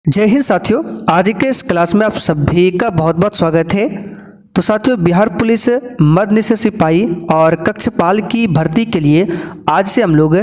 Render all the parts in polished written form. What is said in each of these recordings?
जय हिंद साथियों, आज के इस क्लास में आप सभी का बहुत बहुत स्वागत है। तो साथियों, बिहार पुलिस मध्य निषेध सिपाही और कक्षपाल की भर्ती के लिए आज से हम लोग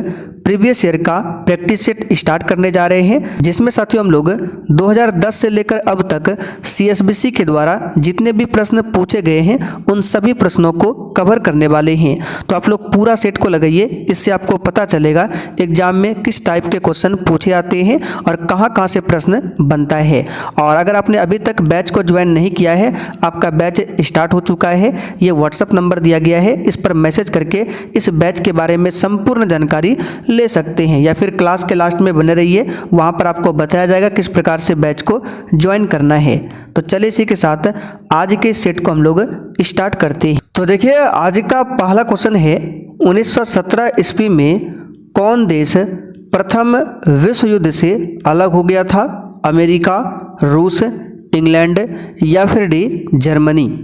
प्रीवियस ईयर का प्रैक्टिस सेट स्टार्ट करने जा रहे हैं, जिसमें साथियों हम लोग 2010 से लेकर अब तक CSBC के द्वारा जितने भी प्रश्न पूछे गए हैं उन सभी प्रश्नों को कवर करने वाले हैं। तो आप लोग पूरा सेट को लगाइए, इससे आपको पता चलेगा एग्जाम में किस टाइप के क्वेश्चन पूछे जाते हैं और कहाँ कहाँ से प्रश्न बनता है। और अगर आपने अभी तक बैच को ज्वाइन नहीं किया है, आपका बैच स्टार्ट हो चुका है। ये व्हाट्सअप नंबर दिया गया है, इस पर मैसेज करके इस बैच के बारे में संपूर्ण जानकारी ले सकते हैं, या फिर क्लास के लास्ट में बने रहिए, वहाँ पर आपको बताया जाएगा किस प्रकार से बैच को ज्वाइन करना है। तो चलिए इसी के साथ आज के सेट को हम लोग स्टार्ट करते हैं। तो देखिए, आज का पहला क्वेश्चन है 1917 ईस्वी में कौन देश प्रथम विश्व युद्ध से अलग हो गया था? अमेरिका, रूस, इंग्लैंड या फिर डी जर्मनी?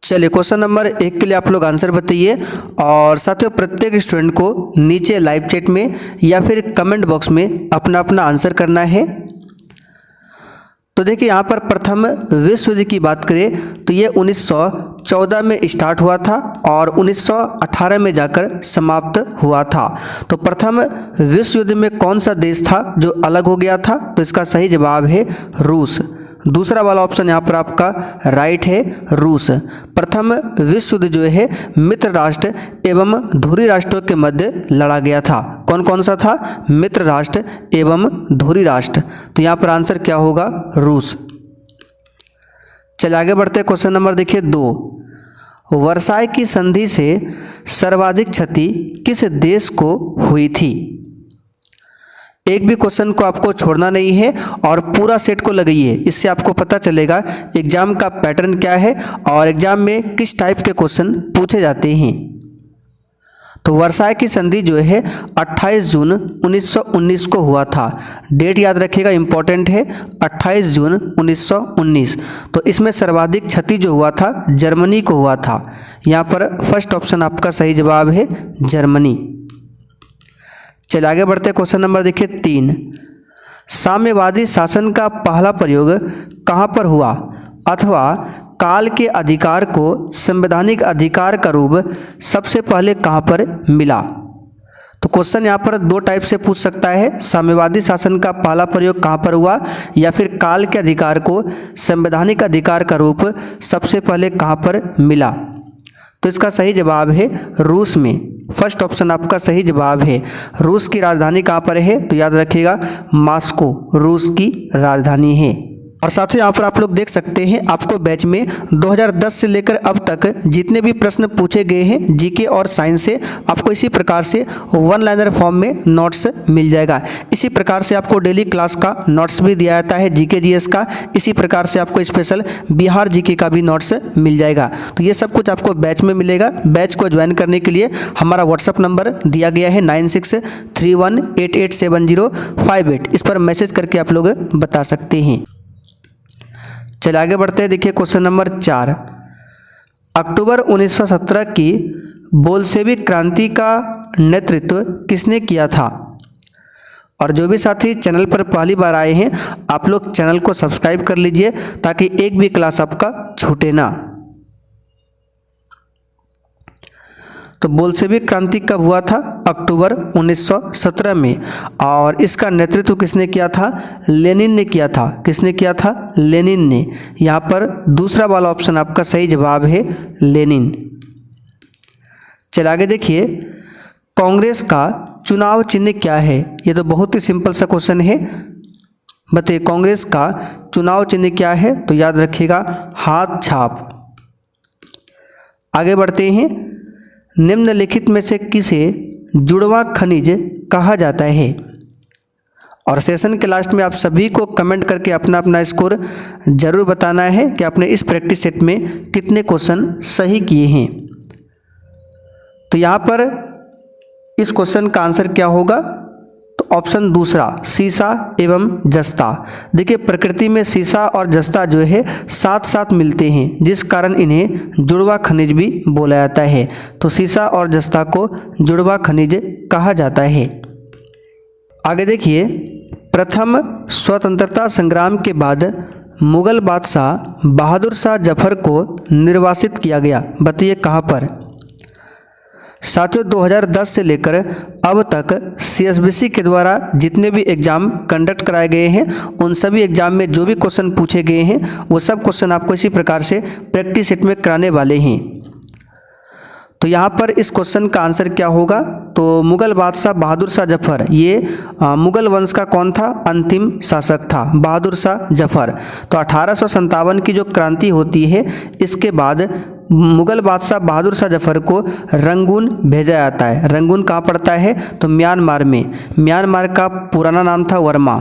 चलिए, क्वेश्चन नंबर 1 के लिए आप लोग आंसर बताइए। और साथियों, प्रत्येक स्टूडेंट को नीचे लाइव चैट में या फिर कमेंट बॉक्स में अपना अपना आंसर करना है। तो देखिए, यहाँ पर प्रथम विश्व युद्ध की बात करें तो ये 1914 में स्टार्ट हुआ था और 1918 में जाकर समाप्त हुआ था। तो प्रथम विश्व युद्ध में कौन सा देश था जो अलग हो गया था? तो इसका सही जवाब है रूस। दूसरा वाला ऑप्शन यहाँ पर आपका राइट है, रूस। प्रथम विश्व युद्ध जो है मित्र राष्ट्र एवं धुरी राष्ट्रों के मध्य लड़ा गया था। कौन कौन सा था? मित्र राष्ट्र एवं धुरी राष्ट्र। तो यहाँ पर आंसर क्या होगा? रूस। चलिए आगे बढ़ते हैं। क्वेश्चन नंबर देखिए 2। वर्साई की संधि से सर्वाधिक क्षति किस देश को हुई थी? एक भी क्वेश्चन को आपको छोड़ना नहीं है और पूरा सेट को लगाइए, इससे आपको पता चलेगा एग्जाम का पैटर्न क्या है और एग्जाम में किस टाइप के क्वेश्चन पूछे जाते हैं। तो वर्साई की संधि जो है 28 जून 1919 को हुआ था। डेट याद रखिएगा, इंपॉर्टेंट है, 28 जून 1919। तो इसमें सर्वाधिक क्षति जो हुआ था जर्मनी को हुआ था। यहाँ पर फर्स्ट ऑप्शन आपका सही जवाब है, जर्मनी। चलिए आगे बढ़ते हैं। क्वेश्चन नंबर देखिए 3। साम्यवादी शासन का पहला प्रयोग कहाँ पर हुआ, अथवा काल के अधिकार को संवैधानिक अधिकार का रूप सबसे पहले कहाँ पर मिला? तो क्वेश्चन यहाँ पर दो टाइप से पूछ सकता है, साम्यवादी शासन का पहला प्रयोग कहाँ पर हुआ या फिर काल के अधिकार को संवैधानिक अधिकार का रूप सबसे पहले कहाँ पर मिला? तो इसका सही जवाब है रूस में। फर्स्ट ऑप्शन आपका सही जवाब है। रूस की राजधानी कहाँ पर है? तो याद रखिएगा, मॉस्को रूस की राजधानी है। और साथ ही यहाँ पर आप लोग देख सकते हैं, आपको बैच में 2010 से लेकर अब तक जितने भी प्रश्न पूछे गए हैं जीके और साइंस से, आपको इसी प्रकार से वन लाइनर फॉर्म में नोट्स मिल जाएगा। इसी प्रकार से आपको डेली क्लास का नोट्स भी दिया जाता है, जीके जीएस का। इसी प्रकार से आपको स्पेशल बिहार जीके का भी नोट्स मिल जाएगा। तो ये सब कुछ आपको बैच में मिलेगा। बैच को ज्वाइन करने के लिए हमारा व्हाट्सअप नंबर दिया गया है 9631887058। इस पर मैसेज करके आप लोग बता सकते हैं। चलिए आगे बढ़ते हैं। देखिए क्वेश्चन नंबर 4। अक्टूबर 1917 की बोल्शेविक क्रांति का नेतृत्व किसने किया था? और जो भी साथी चैनल पर पहली बार आए हैं, आप लोग चैनल को सब्सक्राइब कर लीजिए ताकि एक भी क्लास आपका छूटे ना। तो बोल्शेविक क्रांति कब हुआ था? अक्टूबर 1917 में। और इसका नेतृत्व किसने किया था? लेनिन ने किया था। किसने किया था? लेनिन ने। यहाँ पर दूसरा वाला ऑप्शन आपका सही जवाब है, लेनिन। चलिए आगे देखिए, कांग्रेस का चुनाव चिन्ह क्या है? ये तो बहुत ही सिंपल सा क्वेश्चन है। बताइए, कांग्रेस का चुनाव चिन्ह क्या है? तो याद रखिएगा, हाथ छाप। आगे बढ़ते हैं। निम्नलिखित में से किसे जुड़वा खनिज कहा जाता है? और सेशन के लास्ट में आप सभी को कमेंट करके अपना अपना स्कोर जरूर बताना है कि आपने इस प्रैक्टिस सेट में कितने क्वेश्चन सही किए हैं। तो यहाँ पर इस क्वेश्चन का आंसर क्या होगा? तो ऑप्शन दूसरा, सीसा एवं जस्ता। देखिए, प्रकृति में सीसा और जस्ता जो है साथ साथ मिलते हैं, जिस कारण इन्हें जुड़वा खनिज भी बोला जाता है। तो सीसा और जस्ता को जुड़वा खनिज कहा जाता है। आगे देखिए, प्रथम स्वतंत्रता संग्राम के बाद मुगल बादशाह बहादुर शाह जफर को निर्वासित किया गया? बताइए कहाँ पर। साथियों 2010 से लेकर अब तक CSBC के द्वारा जितने भी एग्ज़ाम कंडक्ट कराए गए हैं उन सभी एग्ज़ाम में जो भी क्वेश्चन पूछे गए हैं वो सब क्वेश्चन आपको इसी प्रकार से प्रैक्टिस सेट में कराने वाले हैं। तो यहाँ पर इस क्वेश्चन का आंसर क्या होगा? तो मुगल बादशाह बहादुर शाह जफर, ये मुगल वंश का कौन था? अंतिम शासक था बहादुर शाह जफर। तो 1857 की जो क्रांति होती है इसके बाद मुगल बादशाह बहादुर शाह जफर को रंगून भेजा जाता है। रंगून कहाँ पड़ता है? तो म्यांमार में। म्यांमार का पुराना नाम था वर्मा,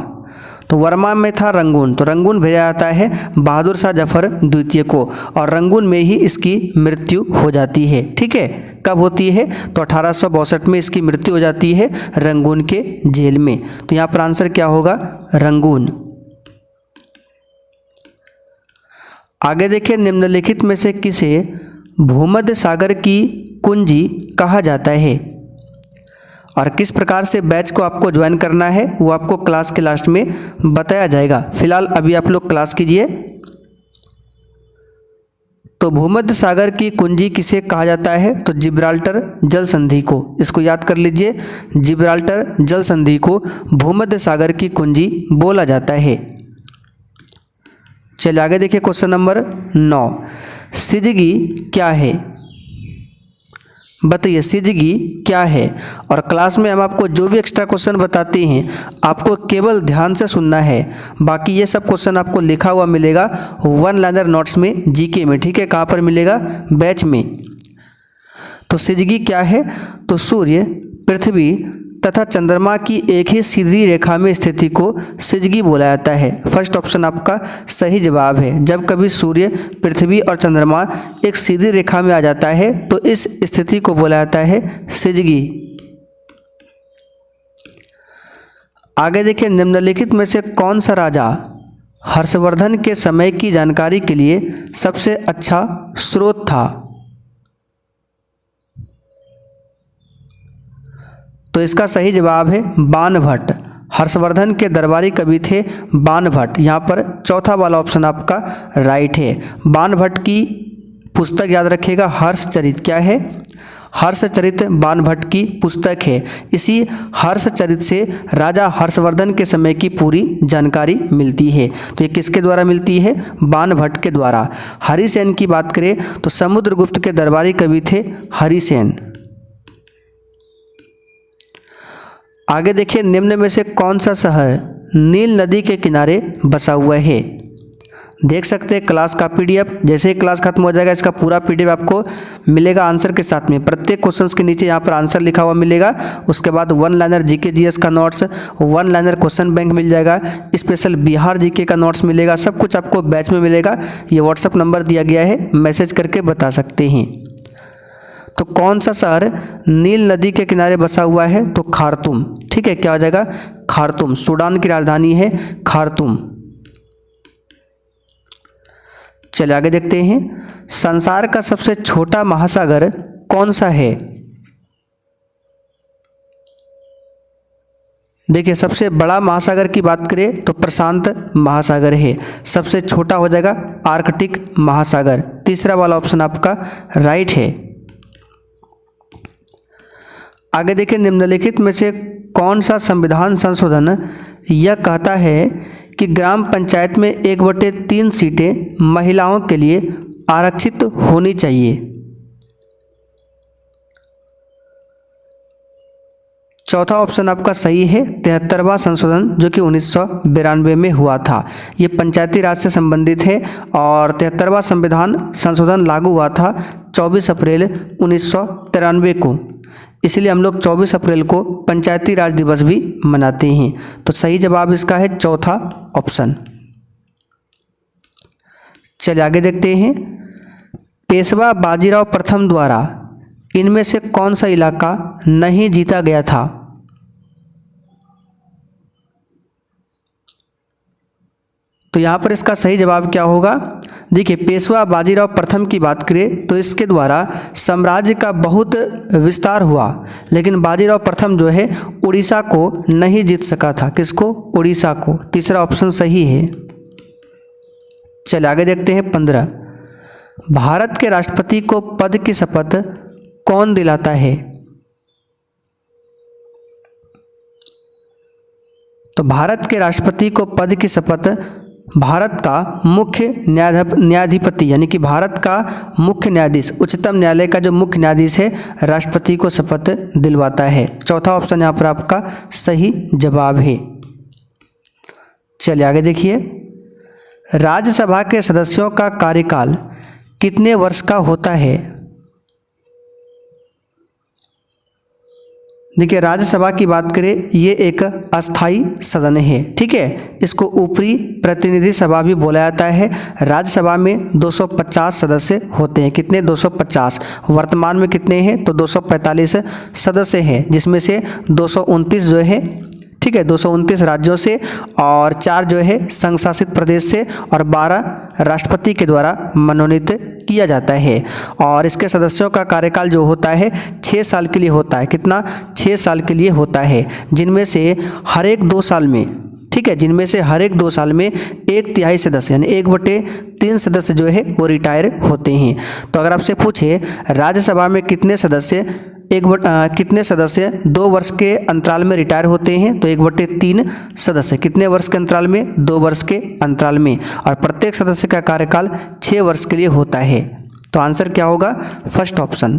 तो वर्मा में था रंगून, तो रंगून भेजा जाता है बहादुर शाह जफर द्वितीय को और रंगून में ही इसकी मृत्यु हो जाती है। ठीक है, कब होती है? तो 1862 में इसकी मृत्यु हो जाती है रंगून के जेल में। तो यहाँ पर आंसर क्या होगा? रंगून। आगे देखिए, निम्नलिखित में से किसे भूमध्य सागर की कुंजी कहा जाता है और किस प्रकार से बैच को आपको ज्वाइन करना है वो आपको क्लास के लास्ट में बताया जाएगा। फिलहाल अभी आप लोग क्लास कीजिए। तो भूमध्य सागर की कुंजी किसे कहा जाता है? तो जिब्राल्टर जल संधि को। इसको याद कर लीजिए, जिब्राल्टर जल संधि को भूमध्य सागर की कुंजी बोला जाता है। चलिए आगे देखिए, क्वेश्चन नंबर 9, सिजगी क्या है? बताइए सिजगी क्या है? और क्लास में हम आपको जो भी एक्स्ट्रा क्वेश्चन बताते हैं आपको केवल ध्यान से सुनना है, बाकी ये सब क्वेश्चन आपको लिखा हुआ मिलेगा वन लाइनर नोट्स में, जीके में। ठीक है, कहाँ पर मिलेगा? बैच में। तो सिजगी क्या है? तो सूर्य, पृथ्वी तथा चंद्रमा की एक ही सीधी रेखा में स्थिति को सिजगी बोला जाता है। फर्स्ट ऑप्शन आपका सही जवाब है। जब कभी सूर्य, पृथ्वी और चंद्रमा एक सीधी रेखा में आ जाता है तो इस स्थिति को बोला जाता है सिजगी। आगे देखिए, निम्नलिखित में से कौन सा राजा हर्षवर्धन के समय की जानकारी के लिए सबसे अच्छा स्रोत था? तो इसका सही जवाब है बाणभट्ट। हर्षवर्धन के दरबारी कवि थे बाणभट्ट। यहाँ पर चौथा वाला ऑप्शन आपका राइट है। बाणभट्ट की पुस्तक याद रखिएगा, हर्षचरित। क्या है? हर्षचरित बाणभट्ट की पुस्तक है। इसी हर्षचरित से राजा हर्षवर्धन के समय की पूरी जानकारी मिलती है। तो ये किसके द्वारा मिलती है? बाणभट्ट के द्वारा। हरिसेन की बात करें तो समुद्रगुप्त के दरबारी कवि थे हरिसेन। आगे देखिए, निम्न में से कौन सा शहर नील नदी के किनारे बसा हुआ है? देख सकते हैं क्लास का PDF। जैसे ही क्लास खत्म हो जाएगा इसका पूरा PDF आपको मिलेगा आंसर के साथ में। प्रत्येक क्वेश्चंस के नीचे यहाँ पर आंसर लिखा हुआ मिलेगा। उसके बाद वन लाइनर GK GS का notes, one liner question bank मिल जाएगा, स्पेशल बिहार GK का नोट्स मिलेगा। सब कुछ आपको बैच में मिलेगा। ये व्हाट्सअप नंबर दिया गया है, मैसेज करके बता सकते हैं। तो कौन सा शहर नील नदी के किनारे बसा हुआ है? तो खार्तूम। ठीक है, क्या हो जाएगा? खार्तूम। सूडान की राजधानी है खार्तूम। चलिए आगे देखते हैं, संसार का सबसे छोटा महासागर कौन सा है? देखिए, सबसे बड़ा महासागर की बात करें तो प्रशांत महासागर है। सबसे छोटा हो जाएगा आर्कटिक महासागर। तीसरा वाला ऑप्शन आपका राइट है। आगे देखिए, निम्नलिखित में से कौन सा संविधान संशोधन यह कहता है कि ग्राम पंचायत में 1/3 सीटें महिलाओं के लिए आरक्षित होनी चाहिए? चौथा ऑप्शन आपका सही है, 73वां संशोधन जो कि 1992 में हुआ था। ये पंचायती राज से संबंधित है और 73वां संविधान संशोधन लागू हुआ था 24 अप्रैल 1993 को। इसलिए हम लोग 24 अप्रैल को पंचायती राज दिवस भी मनाते हैं। तो सही जवाब इसका है चौथा ऑप्शन। चलिए आगे देखते हैं, पेशवा बाजीराव प्रथम द्वारा इनमें से कौन सा इलाका नहीं जीता गया था? तो यहाँ पर इसका सही जवाब क्या होगा? देखिए पेशवा बाजीराव प्रथम की बात करें तो इसके द्वारा साम्राज्य का बहुत विस्तार हुआ, लेकिन बाजीराव प्रथम जो है उड़ीसा को नहीं जीत सका था। किसको? उड़ीसा को। तीसरा ऑप्शन सही है। चलिए आगे देखते हैं 15। भारत के राष्ट्रपति को पद की शपथ कौन दिलाता है? तो भारत के राष्ट्रपति को पद की शपथ भारत का मुख्य न्यायाधिपति यानी कि भारत का मुख्य न्यायाधीश, उच्चतम न्यायालय का जो मुख्य न्यायाधीश है राष्ट्रपति को शपथ दिलवाता है। चौथा ऑप्शन यहाँ पर आपका सही जवाब है। चलिए आगे देखिए, राज्यसभा के सदस्यों का कार्यकाल कितने वर्ष का होता है? देखिए राज्यसभा की बात करें ये एक अस्थाई सदन है, ठीक है। इसको ऊपरी प्रतिनिधि सभा भी बोला जाता है। राज्यसभा में 250 सदस्य होते हैं। कितने? 250। वर्तमान में कितने हैं? तो 245 सदस्य हैं, जिसमें से 229 जो है, ठीक है, 229 राज्यों से और 4 जो है संघ शासित प्रदेश से और 12 राष्ट्रपति के द्वारा मनोनीत किया जाता है। और इसके सदस्यों का कार्यकाल जो होता है 6 साल के लिए होता है। कितना? 6 साल के लिए होता है, जिनमें से हर एक 2 साल में, ठीक है, जिनमें से हर एक 2 साल में 1/3 सदस्य यानी 1/3 सदस्य जो है वो रिटायर होते हैं। तो अगर आपसे पूछे राज्यसभा में कितने सदस्य कितने सदस्य 2 वर्ष के अंतराल में रिटायर होते हैं, तो 1/3 सदस्य। कितने वर्ष के अंतराल में? 2 वर्ष के अंतराल में। और प्रत्येक सदस्य का कार्यकाल 6 वर्ष के लिए होता है। तो आंसर क्या होगा? First option.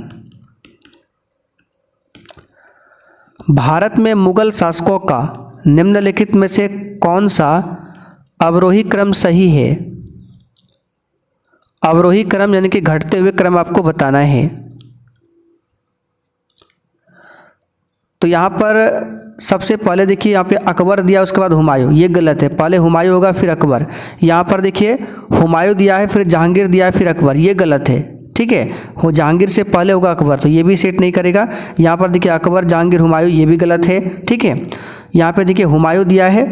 भारत में मुगल शासकों का निम्नलिखित में से कौन सा अवरोही क्रम सही है? अवरोही क्रम यानी कि घटते हुए क्रम आपको बताना है। तो यहाँ पर सबसे पहले देखिए यहाँ पे अकबर दिया, उसके बाद हुमायूं, ये गलत है। पहले हुमायूं होगा फिर अकबर। यहाँ पर देखिए हुमायूं दिया है फिर जहांगीर दिया है फिर अकबर, ये गलत है, ठीक है। वो जहांगीर से पहले होगा अकबर, तो ये भी सेट नहीं करेगा। यहाँ पर देखिए अकबर जहांगीर हुमायूं, ये भी गलत है, ठीक है। यहाँ पे देखिए हुमायूं दिया है,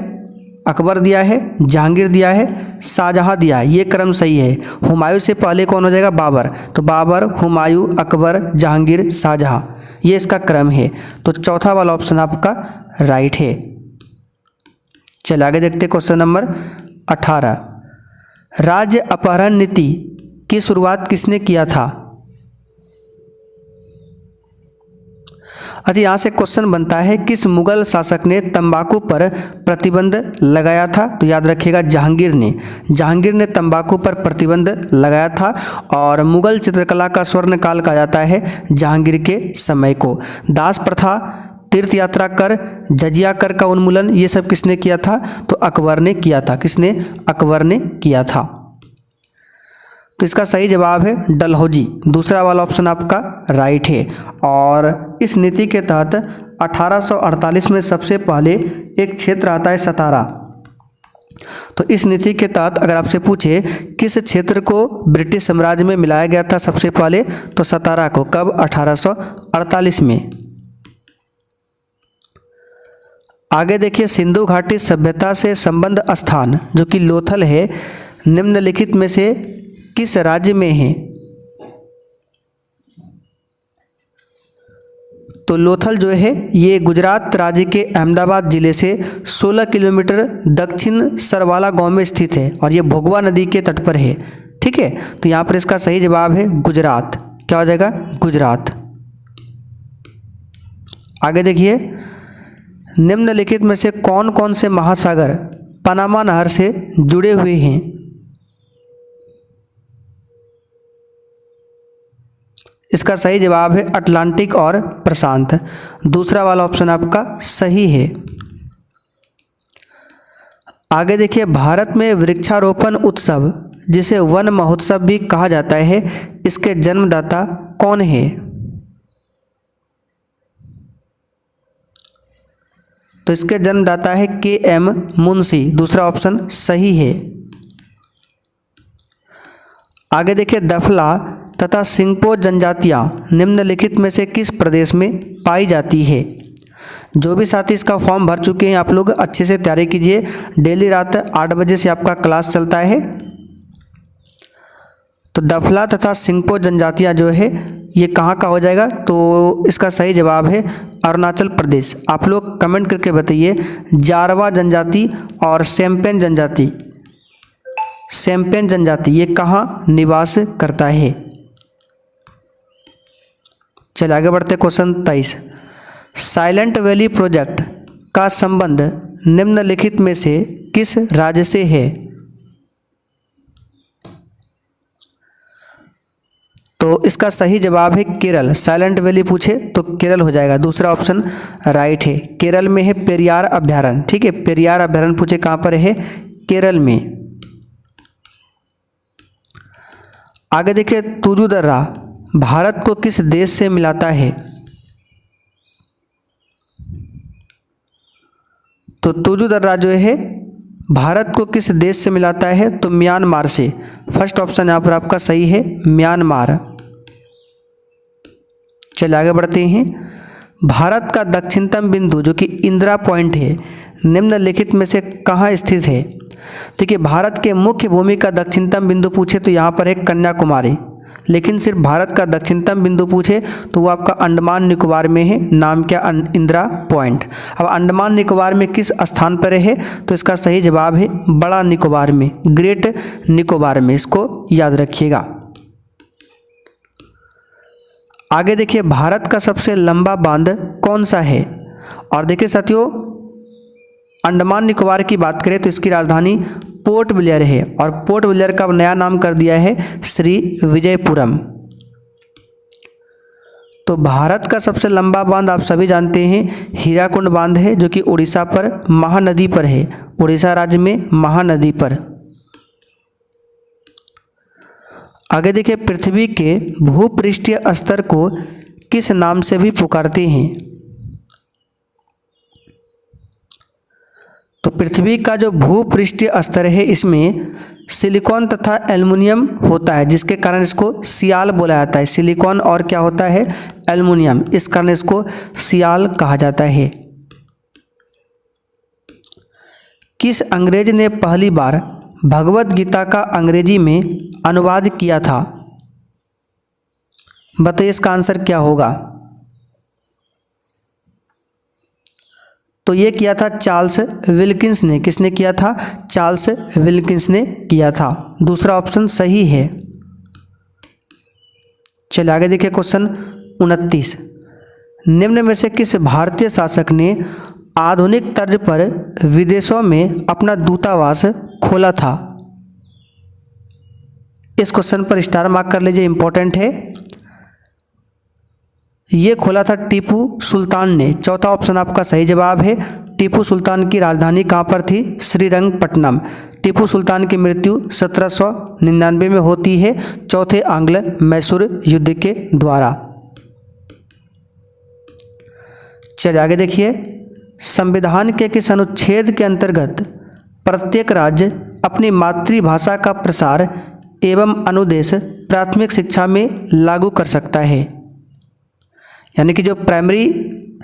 अकबर दिया है, जहांगीर दिया है, शाहजहां दिया है, ये क्रम सही है। हुमायूं से पहले कौन हो जाएगा? बाबर। तो बाबर, हुमायूं, अकबर, जहांगीर, शाहजहां, ये इसका क्रम है। तो चौथा वाला ऑप्शन आपका राइट है। चलिए आगे देखते हैं क्वेश्चन नंबर 18। राज्य अपहरण नीति की शुरुआत किसने किया था? अच्छा, यहाँ से क्वेश्चन बनता है किस मुगल शासक ने तंबाकू पर प्रतिबंध लगाया था? तो याद रखिएगा जहांगीर ने तंबाकू पर प्रतिबंध लगाया था। और मुगल चित्रकला का स्वर्ण काल कहा जाता है जहांगीर के समय को। दास प्रथा, तीर्थ यात्रा कर, जजिया कर का उन्मूलन, ये सब किसने किया था? तो अकबर ने किया था। किसने? अकबर ने किया था। तो इसका सही जवाब है डलहौजी। दूसरा वाला ऑप्शन आपका राइट है। और इस नीति के तहत 1848 में सबसे पहले एक क्षेत्र आता है सतारा। तो इस नीति के तहत अगर आपसे पूछे किस क्षेत्र को ब्रिटिश साम्राज्य में मिलाया गया था सबसे पहले, तो सतारा को। कब? 1848 में। आगे देखिए, सिंधु घाटी सभ्यता से संबंध स्थान जो कि लोथल है, निम्नलिखित में से किस राज्य में है? तो लोथल जो है ये गुजरात राज्य के अहमदाबाद जिले से 16 किलोमीटर दक्षिण सरवाला गांव में स्थित है और ये भोगवा नदी के तट पर है, ठीक है। तो यहाँ पर इसका सही जवाब है गुजरात। क्या हो जाएगा? गुजरात। आगे देखिए, निम्नलिखित में से कौन कौन से महासागर पनामा नहर से जुड़े हुए हैं? इसका सही जवाब है अटलांटिक और प्रशांत। दूसरा वाला ऑप्शन आपका सही है। आगे देखिए, भारत में वृक्षारोपण उत्सव जिसे वन महोत्सव भी कहा जाता है, इसके जन्मदाता कौन है? तो इसके जन्मदाता है KM मुंशी। दूसरा ऑप्शन सही है। आगे देखिए, दफला तथा सिंगपो जनजातियां निम्नलिखित में से किस प्रदेश में पाई जाती है? जो भी साथी इसका फॉर्म भर चुके हैं आप लोग अच्छे से तैयारी कीजिए। डेली रात 8 बजे से आपका क्लास चलता है। तो दफला तथा सिंगपो जनजातियाँ जो है ये कहाँ का हो जाएगा, तो इसका सही जवाब है अरुणाचल प्रदेश। आप लोग कमेंट करके बताइए जारवा जनजाति और सेम्पेन जनजाति ये कहाँ निवास करता है। चलिए आगे बढ़ते क्वेश्चन 23। साइलेंट वैली प्रोजेक्ट का संबंध निम्नलिखित में से किस राज्य से है। तो इसका सही जवाब है केरल। साइलेंट वैली पूछे तो केरल हो जाएगा, दूसरा ऑप्शन राइट है। केरल में है पेरियार अभ्यारण्य, ठीक है। पेरियार अभ्यारण्य पूछे कहाँ पर है, केरल में। आगे देखिए तुजु दर्रा भारत को किस देश से मिलाता है। तो तुजु दर्रा जो है भारत को किस देश से मिलाता है, तो म्यांमार से। फर्स्ट ऑप्शन यहाँ पर आपका सही है, म्यांमार। चलिए आगे बढ़ते हैं। भारत का दक्षिणतम बिंदु जो कि इंदिरा पॉइंट है निम्नलिखित में से कहाँ स्थित है। देखिए भारत के मुख्य भूमि का दक्षिणतम बिंदु पूछे तो यहाँ पर है कन्याकुमारी, लेकिन सिर्फ भारत का दक्षिणतम बिंदु पूछे तो वो आपका अंडमान निकोबार में है, नाम क्या, इंदिरा पॉइंट। अब अंडमान निकोबार में किस स्थान पर है, तो इसका सही जवाब है बड़ा निकोबार में, ग्रेट निकोबार में, इसको याद रखिएगा। आगे देखिए भारत का सबसे लंबा बांध कौन सा है। और देखिए साथियों अंडमान निकोबार की बात करें तो इसकी राजधानी पोर्ट ब्लेयर है, और पोर्ट ब्लेयर का नया नाम कर दिया है श्री विजयपुरम। तो भारत का सबसे लंबा बांध आप सभी जानते हैं हीराकुंड बांध है, जो कि उड़ीसा पर महानदी पर है, उड़ीसा राज्य में महानदी पर। आगे देखिए पृथ्वी के भूपृष्ठीय स्तर को किस नाम से भी पुकारते हैं। तो पृथ्वी का जो भूपृष्ठीय स्तर है इसमें सिलिकॉन तथा एल्युमिनियम होता है, जिसके कारण इसको सियाल बोला जाता है। सिलिकॉन और क्या होता है, एल्युमिनियम, इस कारण इसको सियाल कहा जाता है। किस अंग्रेज ने पहली बार भगवत गीता का अंग्रेजी में अनुवाद किया था। बताइए इसका आंसर क्या होगा। तो ये किया था चार्ल्स विल्किंस ने। किसने किया था, चार्ल्स विल्किंस ने किया था, दूसरा ऑप्शन सही है। चलिए आगे देखिए क्वेश्चन 29। निम्न में से किस भारतीय शासक ने आधुनिक तर्ज पर विदेशों में अपना दूतावास खोला था। इस क्वेश्चन पर स्टार मार्क कर लीजिए, इंपॉर्टेंट है। ये खोला था टीपू सुल्तान ने, चौथा ऑप्शन आपका सही जवाब है। टीपू सुल्तान की राजधानी कहाँ पर थी, श्रीरंगपट्टनम। टीपू सुल्तान की मृत्यु 1799 में होती है चौथे आंग्ल मैसूर युद्ध के द्वारा। चलिए आगे देखिए संविधान के किस अनुच्छेद के अंतर्गत प्रत्येक राज्य अपनी मातृभाषा का प्रसार एवं अनुदेश प्राथमिक शिक्षा में लागू कर सकता है। यानी कि जो प्राइमरी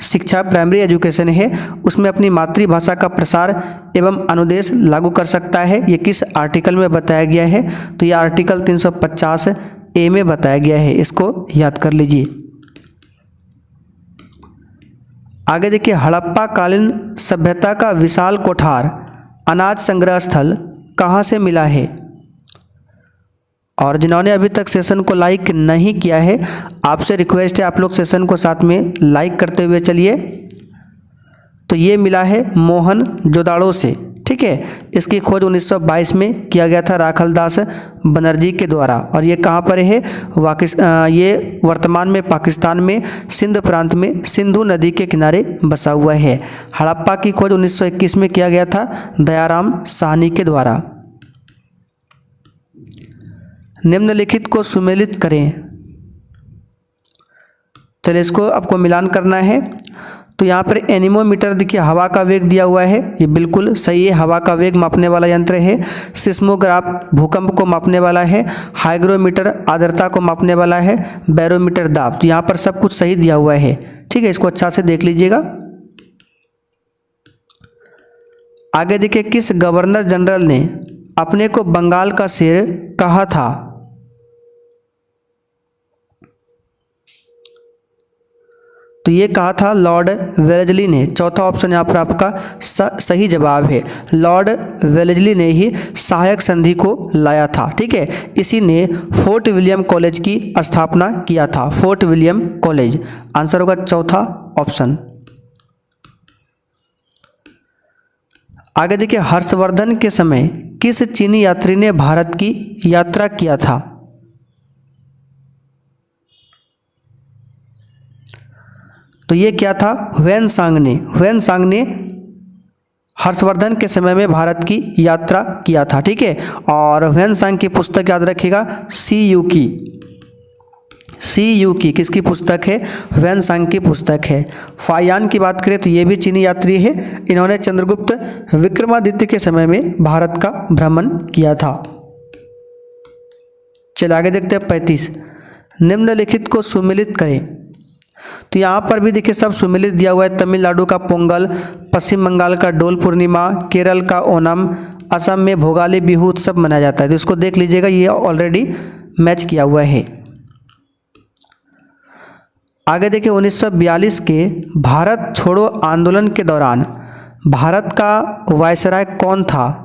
शिक्षा, प्राइमरी एजुकेशन है उसमें अपनी मातृभाषा का प्रसार एवं अनुदेश लागू कर सकता है। ये किस आर्टिकल में बताया गया है, तो ये आर्टिकल 350A में बताया गया है, इसको याद कर लीजिए। आगे देखिए हड़प्पा कालीन सभ्यता का विशाल कोठार अनाज संग्रह स्थल कहाँ से मिला है। और जिन्होंने अभी तक सेशन को लाइक नहीं किया है आपसे रिक्वेस्ट है आप लोग सेशन को साथ में लाइक करते हुए चलिए। तो ये मिला है मोहन जोदाड़ो से, ठीक है। इसकी खोज 1922 में किया गया था राखलदास बनर्जी के द्वारा, और ये कहाँ पर है, ये वर्तमान में पाकिस्तान में सिंध प्रांत में सिंधु नदी के किनारे बसा हुआ है। हड़प्पा की खोज 1921 में किया गया था दयाराम साहनी के द्वारा। निम्नलिखित को सुमेलित करें। चलिए इसको आपको मिलान करना है। तो यहाँ पर एनीमोमीटर देखिए हवा का वेग दिया हुआ है, ये बिल्कुल सही है, हवा का वेग मापने वाला यंत्र है। सिस्मोग्राफ भूकंप को मापने वाला है। हाइग्रोमीटर आर्द्रता को मापने वाला है। बैरोमीटर दाब। तो यहाँ पर सब कुछ सही दिया हुआ है, ठीक है, इसको अच्छा से देख लीजिएगा। आगे देखिए किस गवर्नर जनरल ने अपने को बंगाल का शेर कहा था। तो ये कहा था लॉर्ड वेलेस्ली ने। चौथा ऑप्शन यहाँ पर आपका सही जवाब है। लॉर्ड वेलेस्ली ने ही सहायक संधि को लाया था। ठीक है, इसी ने फोर्ट विलियम कॉलेज की स्थापना किया था। फोर्ट विलियम कॉलेज आंसर होगा चौथा ऑप्शन। आगे देखिए, हर्षवर्धन के समय किस चीनी यात्री ने भारत की यात्रा किया था? तो ये क्या था? ह्वेनसांग ने। ह्वेनसांग ने हर्षवर्धन के समय में भारत की यात्रा किया था। ठीक है, और ह्वेनसांग की पुस्तक याद रखिएगा सीयू की। सीयू की किसकी पुस्तक है? ह्वेनसांग की पुस्तक है। फायान की बात करें तो ये भी चीनी यात्री है। इन्होंने चंद्रगुप्त विक्रमादित्य के समय में भारत का भ्रमण किया था। चलिए आगे देखते हैं 35। निम्नलिखित को सुमेलित करें। तो यहाँ पर भी देखिए सब सुमेलित दिया हुआ है। तमिलनाडु का पोंगल, पश्चिम बंगाल का डोल पूर्णिमा, केरल का ओणम, असम में भोगाली बिहू उत्सव मनाया जाता है। तो इसको देख लीजिएगा, ये ऑलरेडी मैच किया हुआ है। आगे देखिए, 1942 के भारत छोड़ो आंदोलन के दौरान भारत का वायसराय कौन था?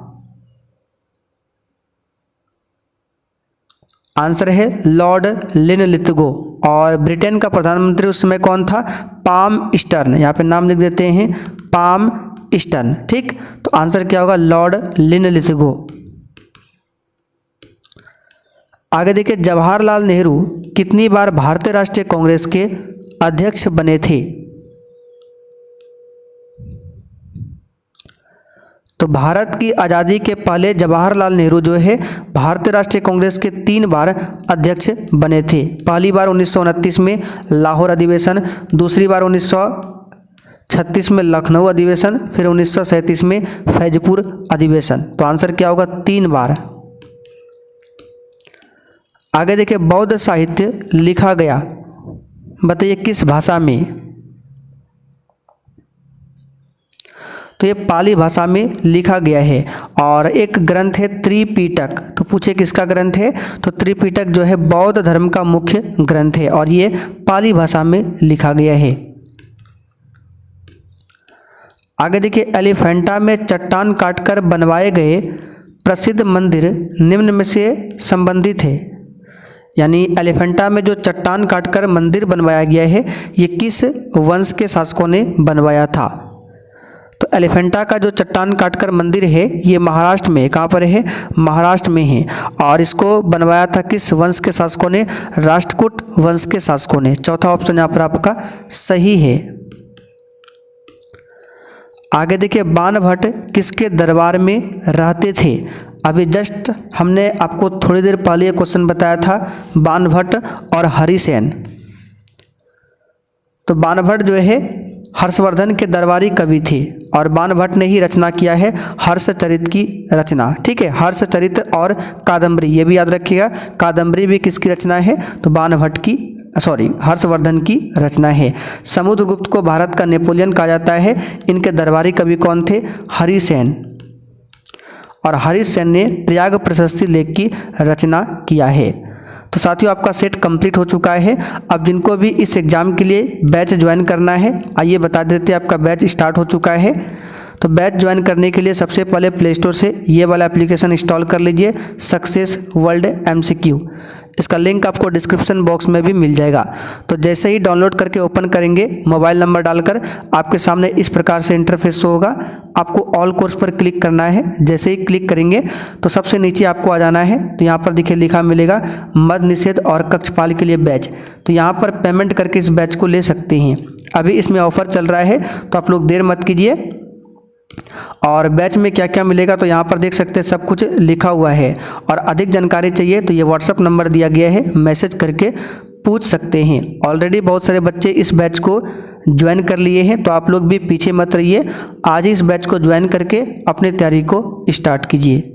आंसर है लॉर्ड लिनलिथगो। और ब्रिटेन का प्रधानमंत्री उस समय कौन था? Palm eastern. यहाँ पे नाम लिख देते हैं, पाम ईस्टर्न। ठीक, तो आंसर क्या होगा? Lord Linlithgow. आगे देखिए, जवाहरलाल नेहरू कितनी बार भारतीय राष्ट्रीय कांग्रेस के अध्यक्ष बने थे? तो भारत की आज़ादी के पहले जवाहरलाल नेहरू जो है भारतीय राष्ट्रीय कांग्रेस के 3 बार अध्यक्ष बने थे। पहली बार 1929 में लाहौर अधिवेशन, दूसरी बार 1936 में लखनऊ अधिवेशन, फिर 1937 में फैजपुर अधिवेशन। तो आंसर क्या होगा? 3 बार। आगे देखिए, बौद्ध साहित्य लिखा गया, बताइए किस भाषा में? तो ये पाली भाषा में लिखा गया है। और एक ग्रंथ है त्रिपिटक। तो पूछे किसका ग्रंथ है? तो त्रिपिटक जो है बौद्ध धर्म का मुख्य ग्रंथ है और ये पाली भाषा में लिखा गया है। आगे देखिए, एलिफेंटा में चट्टान काटकर बनवाए गए प्रसिद्ध मंदिर निम्न में से संबंधित है। यानी एलिफेंटा में जो चट्टान काटकर मंदिर बनवाया गया है, ये किस वंश के शासकों ने बनवाया था? तो एलिफेंटा का जो चट्टान काटकर मंदिर है ये महाराष्ट्र में, कहाँ पर है? महाराष्ट्र में है। और इसको बनवाया था किस वंश के शासकों ने? राष्ट्रकूट वंश के शासकों ने। चौथा ऑप्शन यहाँ पर आपका सही है। आगे देखिए, बाणभट्ट किसके दरबार में रहते थे? अभी जस्ट हमने आपको थोड़ी देर पहले ये क्वेश्चन बताया था, बाणभट्ट और हरिसेन। तो बाणभट्ट जो है हर्षवर्धन के दरबारी कवि थे और बाणभट्ट ने ही रचना किया है हर्षचरित की रचना। ठीक है, हर्षचरित और कादम्बरी, ये भी याद रखिएगा। कादम्बरी भी किसकी रचना है? तो बाणभट्ट की, हर्षवर्धन की रचना है। समुद्रगुप्त को भारत का नेपोलियन कहा जाता है। इनके दरबारी कवि कौन थे? हरिसेन। और हरिसेन ने प्रयाग प्रशस्ति लेख की रचना किया है। तो साथियों, आपका सेट कंप्लीट हो चुका है। अब जिनको भी इस एग्ज़ाम के लिए बैच ज्वाइन करना है, आइए बता देते हैं, आपका बैच स्टार्ट हो चुका है। तो बैच ज्वाइन करने के लिए सबसे पहले प्ले स्टोर से ये वाला एप्लीकेशन इंस्टॉल कर लीजिए, सक्सेस वर्ल्ड MCQ। इसका लिंक आपको डिस्क्रिप्शन बॉक्स में भी मिल जाएगा। तो जैसे ही डाउनलोड करके ओपन करेंगे, मोबाइल नंबर डालकर आपके सामने इस प्रकार से इंटरफेस होगा। आपको ऑल कोर्स पर क्लिक करना है। जैसे ही क्लिक करेंगे तो सबसे नीचे आपको आ जाना है। तो यहाँ पर देखिए लिखा मिलेगा मद निषेध और कक्षपाल के लिए बैच। तो यहाँ पर पेमेंट करके इस बैच को ले सकते हैं। अभी इसमें ऑफर चल रहा है, तो आप लोग देर मत कीजिए। और बैच में क्या क्या मिलेगा तो यहाँ पर देख सकते हैं, सब कुछ लिखा हुआ है। और अधिक जानकारी चाहिए तो ये व्हाट्सअप नंबर दिया गया है, मैसेज करके पूछ सकते हैं। ऑलरेडी बहुत सारे बच्चे इस बैच को ज्वाइन कर लिए हैं, तो आप लोग भी पीछे मत रहिए। आज ही इस बैच को ज्वाइन करके अपनी तैयारी को स्टार्ट कीजिए।